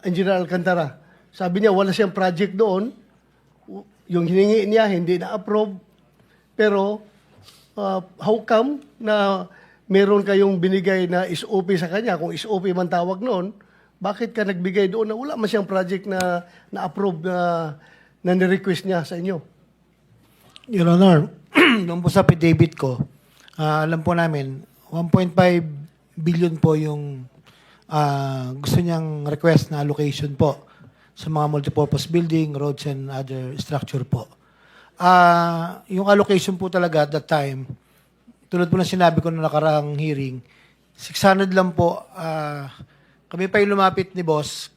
Engineer Alcantara. Sabi niya wala siyang project doon. Yung hiningi niya hindi na-approve. Pero how come na meron kayong binigay na SOP sa kanya? Kung SOP man tawag noon, bakit ka nagbigay doon na wala man siyang project na na-approve na ni-request niya sa inyo? Your Honor, nung po sa affidavit ko, alam po namin, 1.5 billion po yung gusto niyang request na allocation po sa mga multipurpose building, roads, and other structure po. Yung allocation po talaga at that time, tulad po na sinabi ko na nakaraang hearing, 600 lang po. Kami pa yung lumapit ni boss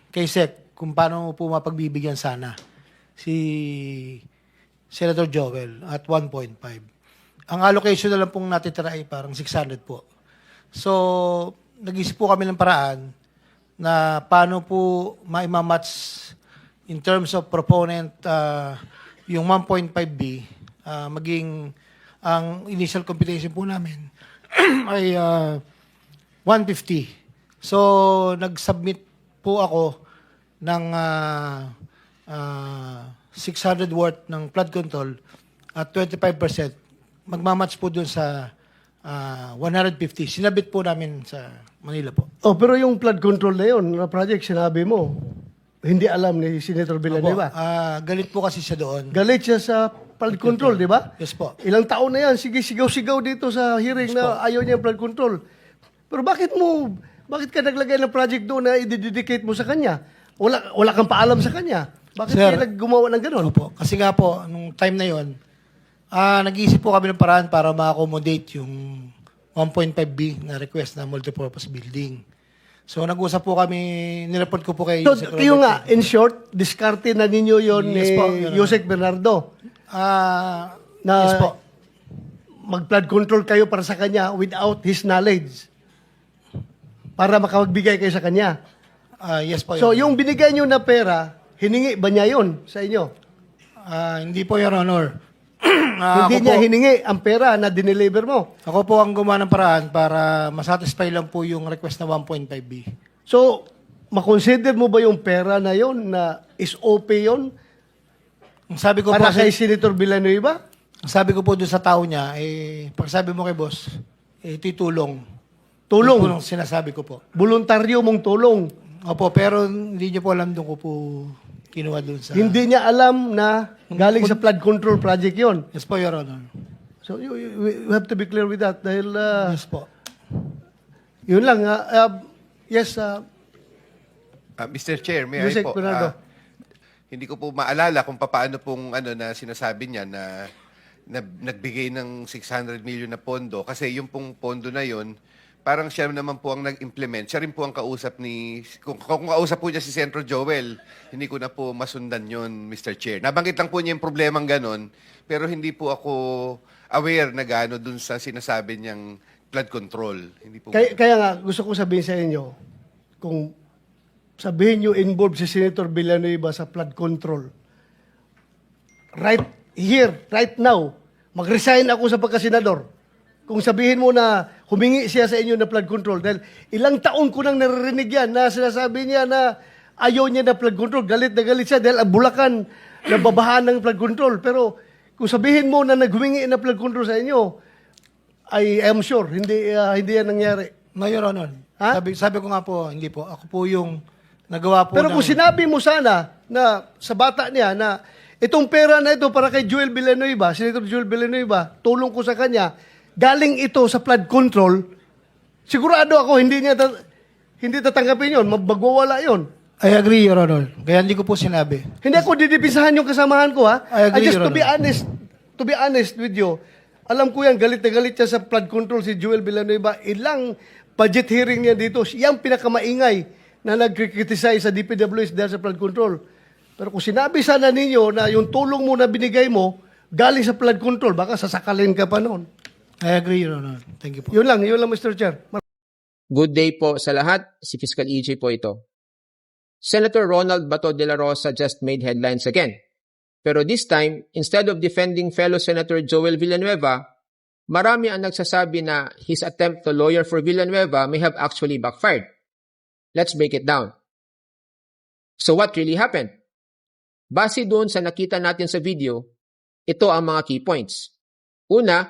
kay Sec kung paano po mapagbibigyan sana si Senator Joel at 1.5. Ang allocation na lang pong natitira ay parang 600 po. So, nag-isip po kami ng paraan na paano po ma-match in terms of proponent yung 1.5B maging ang initial computation po namin ay 150. So, nag-submit po ako ng 600 worth ng flood control at 25%. Magmamatch po dun sa 150. Sinabit po namin sa Manila po. Oh, pero yung flood control na yun, na project, sinabi mo, hindi alam ni Senator Villanueva. Galit po kasi siya doon. Galit siya sa flood control, di ba? Yes po. Ilang taon na yan, sige, sigaw-sigaw dito sa hearing na ayaw niya flood control. Pero bakit ka naglagay ng project doon na i-dedicate mo sa kanya? Wala kang paalam sa kanya. Bakit Sir, kayo naggumawa ng gano'n? Opo. Kasi nga po, nung time na yon, nag-iisip po kami ng paraan para ma-accommodate yung 1.5B na request na multipurpose building. So, nag-usap po kami, nireport ko po kay So, Yusek yung Roberto. nga, in short, diskarte na ninyo yon Yes ni po, Your Honor. Yusek Bernardo. Na Yes po. mag-flood control kayo para sa kanya without his knowledge. Para makapagbigay kayo sa kanya. Yes po, So, Your Honor. yung binigay nyo na pera, hiningi ba niya yon sa inyo? Hindi po, Your Honor. Hindi niya hiningi ang pera na dineliver mo. Ako po ang gumawa ng paraan para masatisfy lang po yung request na 1.5B. So, makonsider mo ba yung pera na yon na SOP yon Ang sabi ko para po, kay Senator Villanueva? ang sabi ko po doon sa tao niya, pag sabi mo kay boss, titulong. Tulong. Yun po ang sinasabi ko po. Voluntaryo mong tulong. Opo, pero hindi niyo po alam doon ko po kinuha doon sa... Hindi niya alam na galing sa flood control project yon. Yes po, Your Honor. So, you have to be clear with that dahil Yes po. yun lang. Yes, Mr. Chair, may Yusek I po, Bernardo. hindi ko po maalala kung paano pong na sinasabi niya na nagbigay ng 600 million na pondo kasi yung pong pondo na yon parang siya naman po ang nag-implement. Siya rin po ang kausap kung kausap po niya si Senator Joel, hindi ko na po masundan yon, Mr. Chair. Nabanggit lang po niya yung problemang ganon, pero hindi po ako aware na gano'n dun sa sinasabi niyang flood control. Hindi po. Kaya nga, gusto ko sabihin sa inyo, kung sabihin nyo involved si Senator Villanueva sa flood control, right here, right now, mag-resign ako sa pagkasenador. Kung sabihin mo na humingi siya sa inyo na flood control, dahil ilang taon ko nang naririnig yan na sinasabi niya na ayaw niya na flood control, galit na galit siya dahil ang Bulacan nababahan ng flood control. Pero kung sabihin mo na naghumingi na flood control sa inyo, I am sure, hindi yan nangyari. No, Your Honor. Ha? Sabi ko nga po, hindi po. Ako po yung nagawa po Pero kung sinabi mo sana na sa bata niya na itong pera na ito para kay Joel Villanueva, Senator Joel Villanueva, tulong ko sa kanya, galing ito sa flood control, sigurado ako hindi tatanggapin yun, magwawala yun. I agree, Your Honor. Kaya hindi ko po sinabi. Hindi ako didipisahan yung kasamahan ko, ha? I agree, Just Your Honor. to be honest with you, alam ko yan, galit na galit siya sa flood control si Joel Villanueva. Ilang budget hearing niya dito, siyang pinakamaingay na nag-criticize sa DPWH dahil sa flood control. Pero kung sinabi sana ninyo na yung tulong mo na binigay mo, galing sa flood control, baka sasakalin ka pa noon. I agree, Your Honor. Thank you po. Yun lang, Mr. Chair. Good day po sa lahat. Si Fiscal EJ po ito. Senator Ronald Bato de la Rosa just made headlines again. Pero this time, instead of defending fellow Senator Joel Villanueva, marami ang nagsasabi na his attempt to lawyer for Villanueva may have actually backfired. Let's break it down. So what really happened? Base doon sa nakita natin sa video, ito ang mga key points. Una,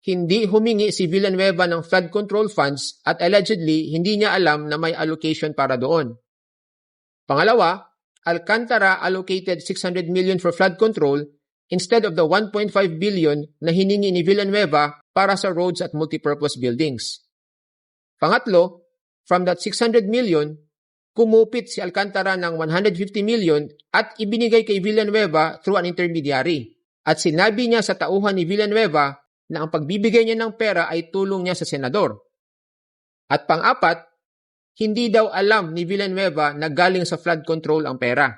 hindi humingi si Villanueva ng flood control funds at allegedly hindi niya alam na may allocation para doon. Pangalawa, Alcantara allocated 600 million for flood control instead of the 1.5 billion na hiningi ni Villanueva para sa roads at multipurpose buildings. Pangatlo, from that 600 million, kumupit si Alcantara ng 150 million at ibinigay kay Villanueva through an intermediary. At sinabi niya sa tauhan ni Villanueva na ang pagbibigay niya ng pera ay tulong niya sa senador. At pang-apat, hindi daw alam ni Villanueva na galing sa flood control ang pera.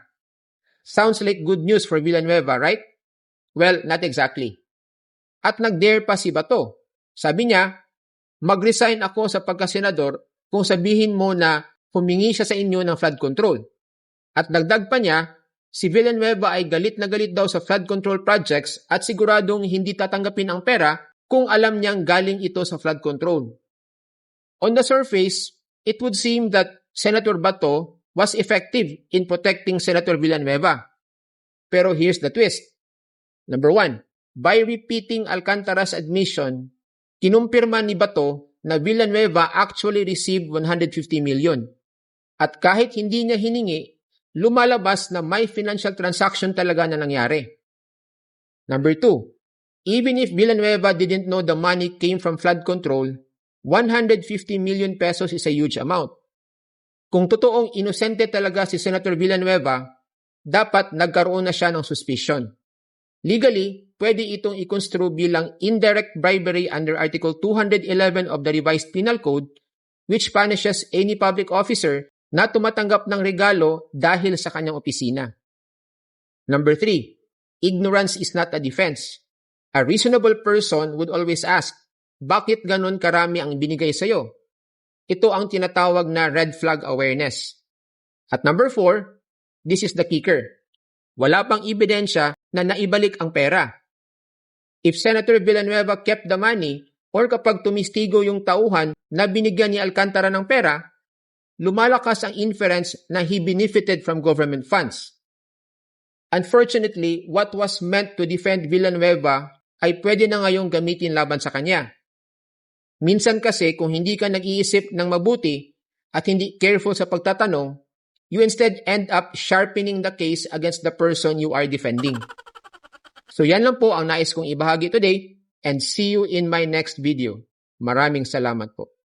Sounds like good news for Villanueva, right? Well, not exactly. At nag-dare pa si Bato. Sabi niya, mag-resign ako sa pagkasenador kung sabihin mo na humingi siya sa inyo ng flood control. At dagdag pa niya, si Villanueva ay galit na galit daw sa flood control projects at siguradong hindi tatanggapin ang pera kung alam niyang galing ito sa flood control. On the surface, it would seem that Senator Bato was effective in protecting Senator Villanueva. Pero here's the twist. Number one, by repeating Alcantara's admission, kinumpirma ni Bato na Villanueva actually received 150 million. At kahit hindi niya hiningi, lumalabas na may financial transaction talaga na nangyari. Number two, even if Villanueva didn't know the money came from flood control, 150 million pesos is a huge amount. Kung totoong inosente talaga si Senator Villanueva, dapat nagkaroon na siya ng suspicion. Legally, pwede itong i-construe bilang indirect bribery under Article 211 of the Revised Penal Code, which punishes any public officer na tumatanggap ng regalo dahil sa kanyang opisina. Number 3, ignorance is not a defense. A reasonable person would always ask, bakit ganon karami ang binigay sa'yo? Ito ang tinatawag na red flag awareness. At number 4, this is the kicker. Wala pang ebidensya na naibalik ang pera. If Senator Villanueva kept the money or kapag tumistigo yung tauhan na binigyan ni Alcantara ng pera, lumalakas ang inference na he benefited from government funds. Unfortunately, what was meant to defend Villanueva ay pwede na ngayong gamitin laban sa kanya. Minsan kasi kung hindi ka nag-iisip ng mabuti at hindi careful sa pagtatanong, you instead end up sharpening the case against the person you are defending. So yan lang po ang nais kong ibahagi today and see you in my next video. Maraming salamat po.